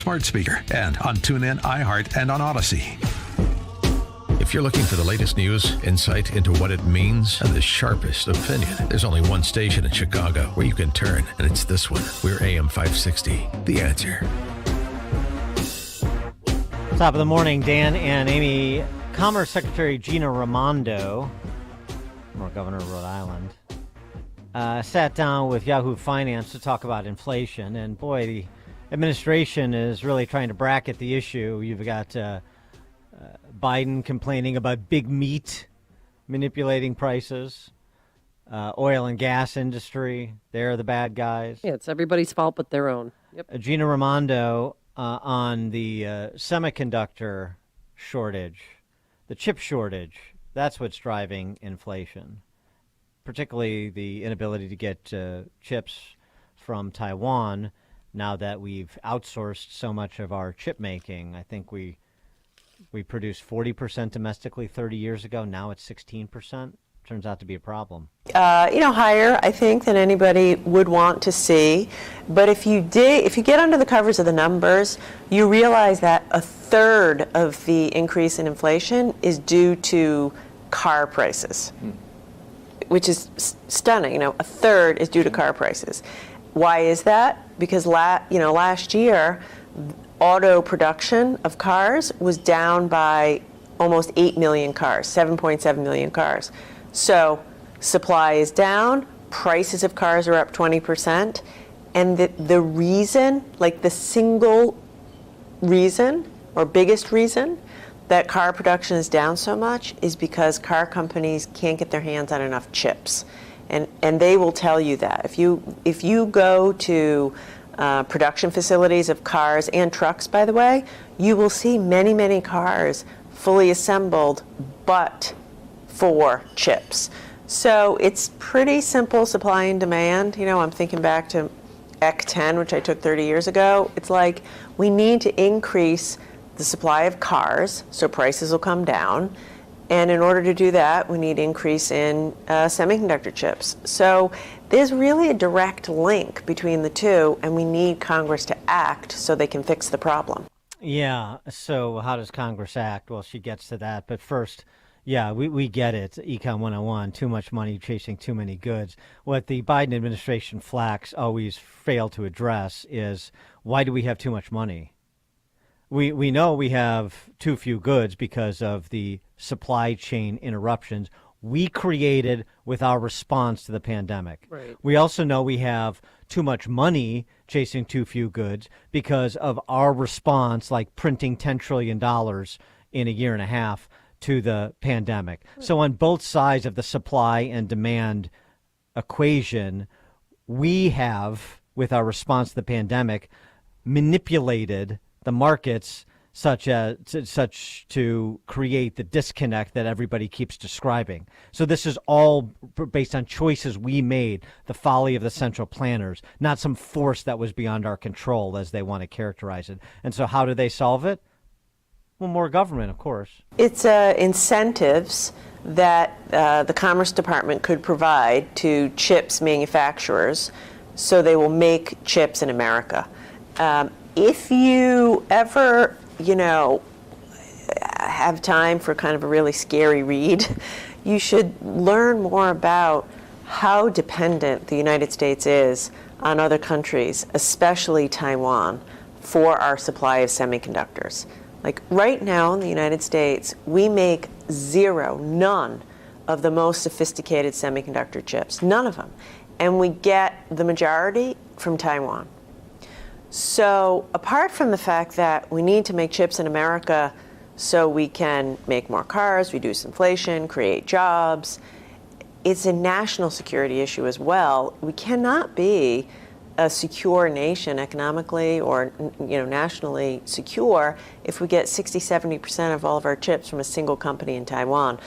smart speaker, and on TuneIn, iHeart, and on Odyssey. If you're looking for the latest news, insight into what it means, and the sharpest opinion, there's only one station in Chicago where you can turn, and it's this one. We're AM 560, The Answer. Top of the morning, Dan and Amy. Commerce Secretary Gina Raimondo, former governor of Rhode Island, sat down with Yahoo Finance to talk about inflation. And boy, the administration is really trying to bracket the issue. You've got Biden complaining about big meat manipulating prices, oil and gas industry, they're the bad guys. Yeah, it's everybody's fault but their own. Yep. Gina Raimondo on the semiconductor shortage, the chip shortage, that's what's driving inflation, particularly the inability to get chips from Taiwan now that we've outsourced so much of our chip making. I think we produced 40% domestically 30 years ago. Now it's 16%. Turns out to be a problem. Higher, I think, than anybody would want to see. But if you get under the covers of the numbers, you realize that a third of the increase in inflation is due to car prices, which is stunning. A third is due to car prices. Why is that? Because last year, auto production of cars was down by almost 8 million cars, 7.7 million cars. So supply is down, prices of cars are up 20%, and the reason, like the single reason or biggest reason that car production is down so much is because car companies can't get their hands on enough chips. And they will tell you that. If you go to production facilities of cars and trucks, by the way, you will see many, many cars fully assembled, but for chips. So it's pretty simple supply and demand. I'm thinking back to EC 10, which I took 30 years ago. It's like we need to increase the supply of cars so prices will come down. And in order to do that, we need increase in semiconductor chips. So there's really a direct link between the two, and we need Congress to act so they can fix the problem. Yeah, so how does Congress act? Well, she gets to that. But first, yeah, we get it. Econ 101, too much money chasing too many goods. What the Biden administration flacks always fail to address is, why do we have too much money? We know we have too few goods because of the supply chain interruptions we created with our response to the pandemic. Right. We also know we have too much money chasing too few goods because of our response, like printing $10 trillion in a year and a half to the pandemic. So on both sides of the supply and demand equation, we have, with our response to the pandemic, manipulated the markets such to create the disconnect that everybody keeps describing. So this is all based on choices we made, the folly of the central planners, not some force that was beyond our control, as they want to characterize it. And so how do they solve it? Well, more government, of course. It's incentives that the Commerce Department could provide to chips manufacturers so they will make chips in America. If you ever, have time for kind of a really scary read, you should learn more about how dependent the United States is on other countries, especially Taiwan, for our supply of semiconductors. Like right now in the United States, we make none of the most sophisticated semiconductor chips, none of them. And we get the majority from Taiwan. So apart from the fact that we need to make chips in America so we can make more cars, reduce inflation, create jobs, it's a national security issue as well. We cannot be a secure nation economically or nationally secure if we get 60-70% of all of our chips from a single company in Taiwan.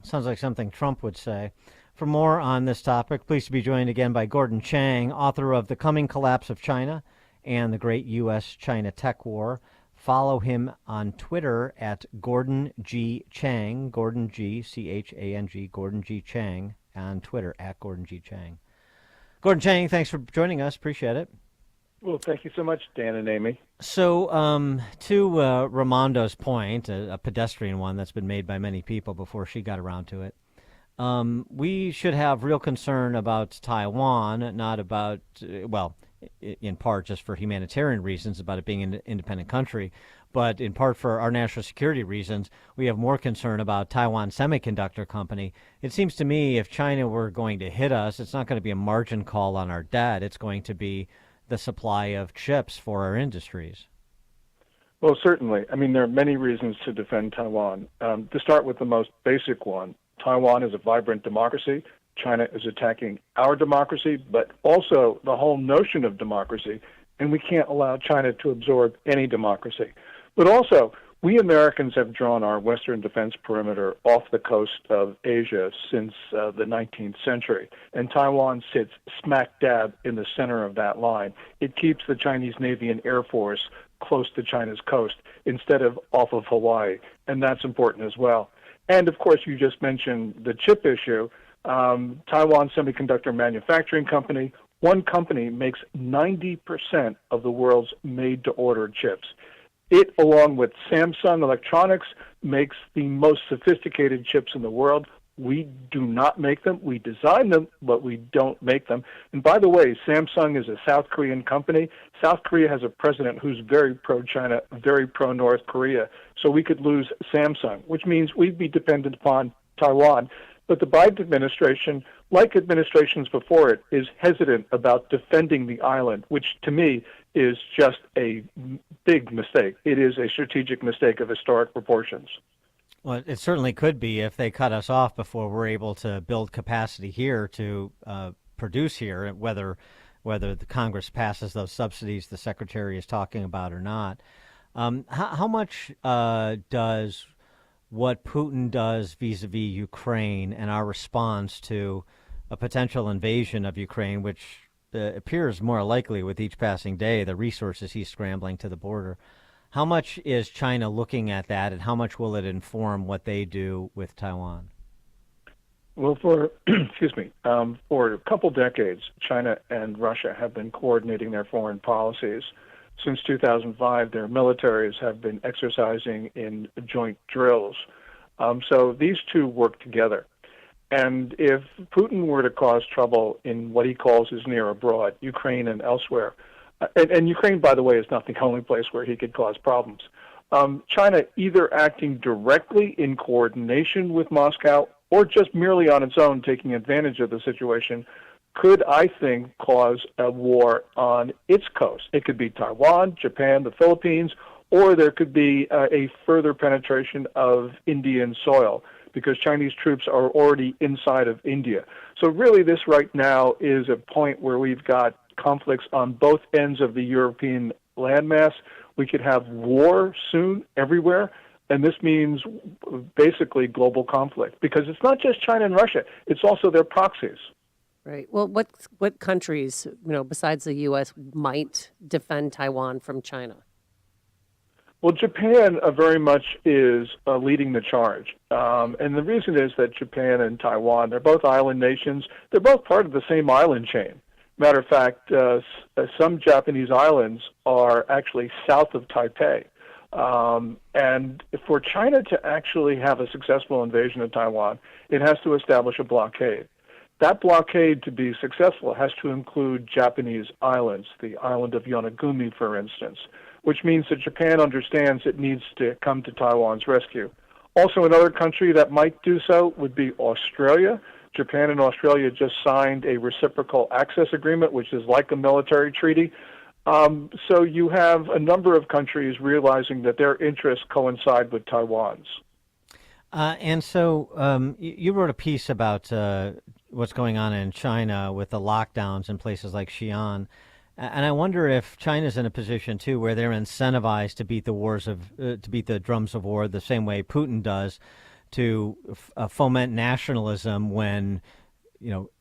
Sounds like something Trump would say. For more on this topic, pleased to be joined again by Gordan Chang, author of The Coming Collapse of China and the Great U.S.-China Tech War. Follow him on Twitter at Gordan G. Chang, Gordan G, C-H-A-N-G, Gordan G. Chang, on Twitter at Gordan G. Chang. Gordan Chang, thanks for joining us. Appreciate it. Well, thank you so much, Dan and Amy. So, to Raimondo's point, a pedestrian one that's been made by many people before she got around to it, we should have real concern about Taiwan, not about, well, in part just for humanitarian reasons, about it being an independent country, but in part for our national security reasons, we have more concern about Taiwan Semiconductor Company. It seems to me if China were going to hit us, it's not going to be a margin call on our debt. It's going to be the supply of chips for our industries. Well, certainly. I mean, there are many reasons to defend Taiwan. To start with the most basic one, Taiwan is a vibrant democracy. China is attacking our democracy, but also the whole notion of democracy, and we can't allow China to absorb any democracy. But also, we Americans have drawn our Western defense perimeter off the coast of Asia since the 19th century, and Taiwan sits smack dab in the center of that line. It keeps the Chinese Navy and Air Force close to China's coast instead of off of Hawaii, and that's important as well. And of course, you just mentioned the chip issue. Taiwan Semiconductor Manufacturing Company, one company makes 90% of the world's made-to-order chips. It, along with Samsung Electronics, makes the most sophisticated chips in the world. We do not make them. We design them, but we don't make them. And by the way, Samsung is a South Korean company. South Korea has a president who's very pro-China, very pro-North Korea. So we could lose Samsung, which means we'd be dependent upon Taiwan. But the Biden administration, like administrations before it, is hesitant about defending the island, which to me is just a big mistake. It is a strategic mistake of historic proportions. Well, it certainly could be if they cut us off before we're able to build capacity here to produce here, whether the Congress passes those subsidies the Secretary is talking about or not. How much does what Putin does vis-a-vis Ukraine and our response to a potential invasion of Ukraine, which appears more likely with each passing day, the resources he's scrambling to the border, how much is China looking at that, and how much will it inform what they do with Taiwan? Well, for for a couple decades, China and Russia have been coordinating their foreign policies. Since 2005, their militaries have been exercising in joint drills. So these two work together. And if Putin were to cause trouble in what he calls his near abroad, Ukraine and elsewhere, and Ukraine, by the way, is not the only place where he could cause problems, China either acting directly in coordination with Moscow or just merely on its own taking advantage of the situation could, I think, cause a war on its coast. It could be Taiwan, Japan, the Philippines, or there could be a further penetration of Indian soil because Chinese troops are already inside of India. So really this right now is a point where we've got conflicts on both ends of the European landmass. We could have war soon everywhere, and this means basically global conflict because it's not just China and Russia, it's also their proxies. Right. Well, what countries, besides the U.S., might defend Taiwan from China? Well, Japan very much is leading the charge. And the reason is that Japan and Taiwan, they're both island nations. They're both part of the same island chain. Matter of fact, some Japanese islands are actually south of Taipei. And for China to actually have a successful invasion of Taiwan, it has to establish a blockade. That blockade, to be successful, has to include Japanese islands, the island of Yonaguni, for instance, which means that Japan understands it needs to come to Taiwan's rescue. Also, another country that might do so would be Australia. Japan and Australia just signed a reciprocal access agreement, which is like a military treaty. So you have a number of countries realizing that their interests coincide with Taiwan's. And so you wrote a piece about what's going on in China with the lockdowns in places like Xi'an. And I wonder if China's in a position, too, where they're incentivized to beat the drums of war the same way Putin does, to foment nationalism when,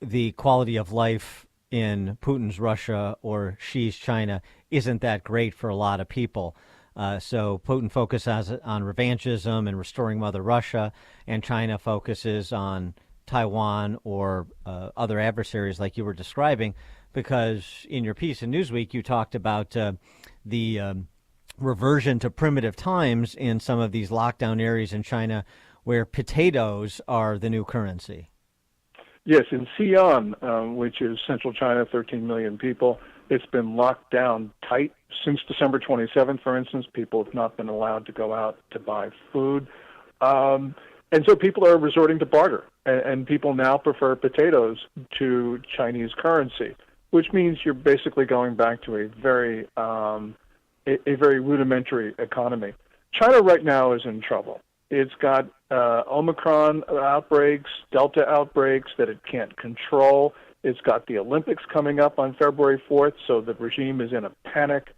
the quality of life in Putin's Russia or Xi's China isn't that great for a lot of people. So Putin focuses on revanchism and restoring Mother Russia, and China focuses on Taiwan or other adversaries like you were describing. because in your piece in Newsweek, you talked about the reversion to primitive times in some of these lockdown areas in China where potatoes are the new currency. Yes, in Xi'an, which is central China, 13 million people, it's been locked down tight since December 27th, for instance. People have not been allowed to go out to buy food. And so people are resorting to barter, and people now prefer potatoes to Chinese currency, which means you're basically going back to a very rudimentary economy. China right now is in trouble. It's got Omicron outbreaks, Delta outbreaks that it can't control. It's got the Olympics coming up on February 4th, so the regime is in a panic.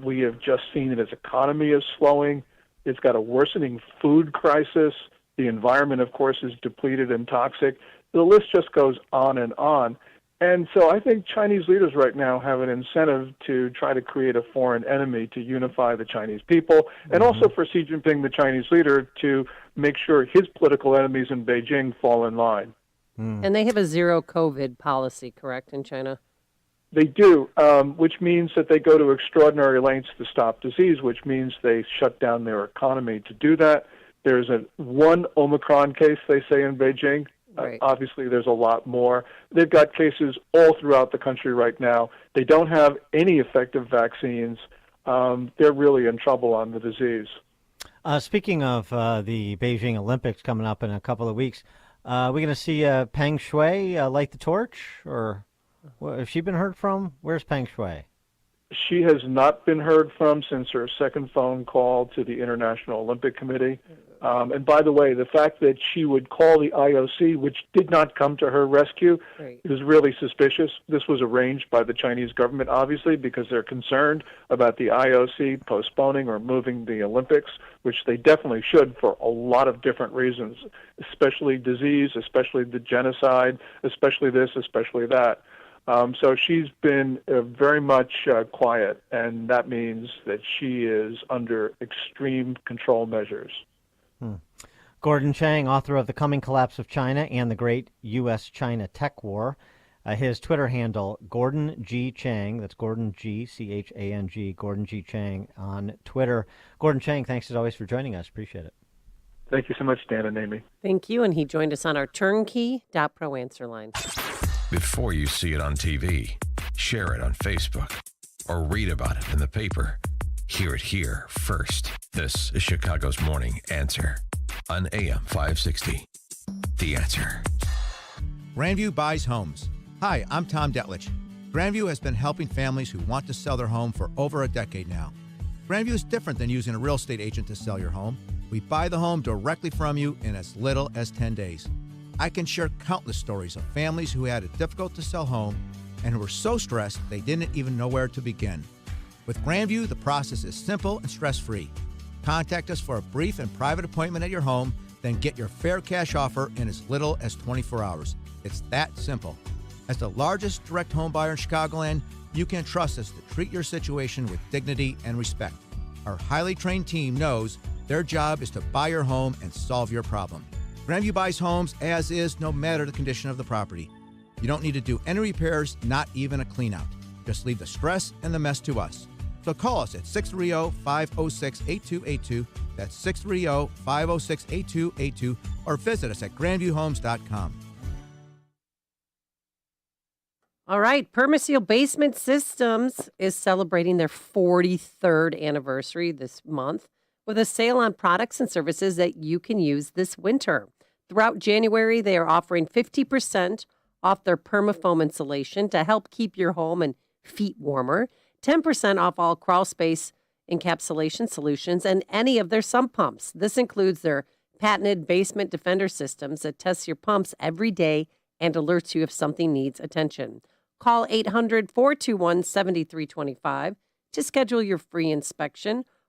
We have just seen that its economy is slowing. It's got a worsening food crisis. The environment, of course, is depleted and toxic. The list just goes on and on. And so I think Chinese leaders right now have an incentive to try to create a foreign enemy to unify the Chinese people, and also for Xi Jinping, the Chinese leader, to make sure his political enemies in Beijing fall in line. And they have a zero COVID policy, correct, in China? They do, which means that they go to extraordinary lengths to stop disease, which means they shut down their economy to do that. There's one Omicron case, they say, in Beijing. Right. Obviously, there's a lot more. They've got cases all throughout the country right now. They don't have any effective vaccines. They're really in trouble on the disease. Speaking of the Beijing Olympics coming up in a couple of weeks, are we going to see Peng Shui light the torch? Or has she been heard from? Where's Peng Shui? She has not been heard from since her second phone call to the International Olympic Committee. And by the way, the fact that she would call the IOC, which did not come to her rescue, is really suspicious. This was arranged by the Chinese government, obviously, because they're concerned about the IOC postponing or moving the Olympics, which they definitely should for a lot of different reasons, especially disease, especially the genocide, especially this, especially that. So she's been very much quiet, and that means that she is under extreme control measures. Gordan Chang, author of The Coming Collapse of China and the Great U.S.-China Tech War. His Twitter handle, Gordan G. Chang, that's Gordan G, C-H-A-N-G, Gordan G. Chang on Twitter. Gordan Chang, thanks as always for joining us. Appreciate it. Thank you so much, Dan and Amy. Thank you, and he joined us on our turnkey.pro answer line. Before you see it on TV, share it on Facebook, or read about it in the paper. Hear it here first. This is Chicago's Morning Answer on AM 560. The Answer. Grandview buys homes. Hi, I'm Tom Detlich. Grandview has been helping families who want to sell their home for over a decade now. Grandview is different than using a real estate agent to sell your home. We buy the home directly from you in as little as 10 days. I can share countless stories of families who had a difficult to sell home and who were so stressed they didn't even know where to begin. With Grandview, the process is simple and stress-free. Contact us for a brief and private appointment at your home, then get your fair cash offer in as little as 24 hours. It's that simple. As the largest direct home buyer in Chicagoland, you can trust us to treat your situation with dignity and respect. Our highly trained team knows their job is to buy your home and solve your problem. Grandview buys homes as is, no matter the condition of the property. You don't need to do any repairs, not even a clean out. Just leave the stress and the mess to us. So call us at 630-506-8282. That's 630-506-8282. Or visit us at grandviewhomes.com. All right, Permaseal Basement Systems is celebrating their 43rd anniversary this month with a sale on products and services that you can use this winter. Throughout January, they are offering 50% off their PermaFoam insulation to help keep your home and feet warmer, 10% off all crawl space encapsulation solutions, and any of their sump pumps. This includes their patented basement defender systems that tests your pumps every day and alerts you if something needs attention. Call 800-421-7325 to schedule your free inspection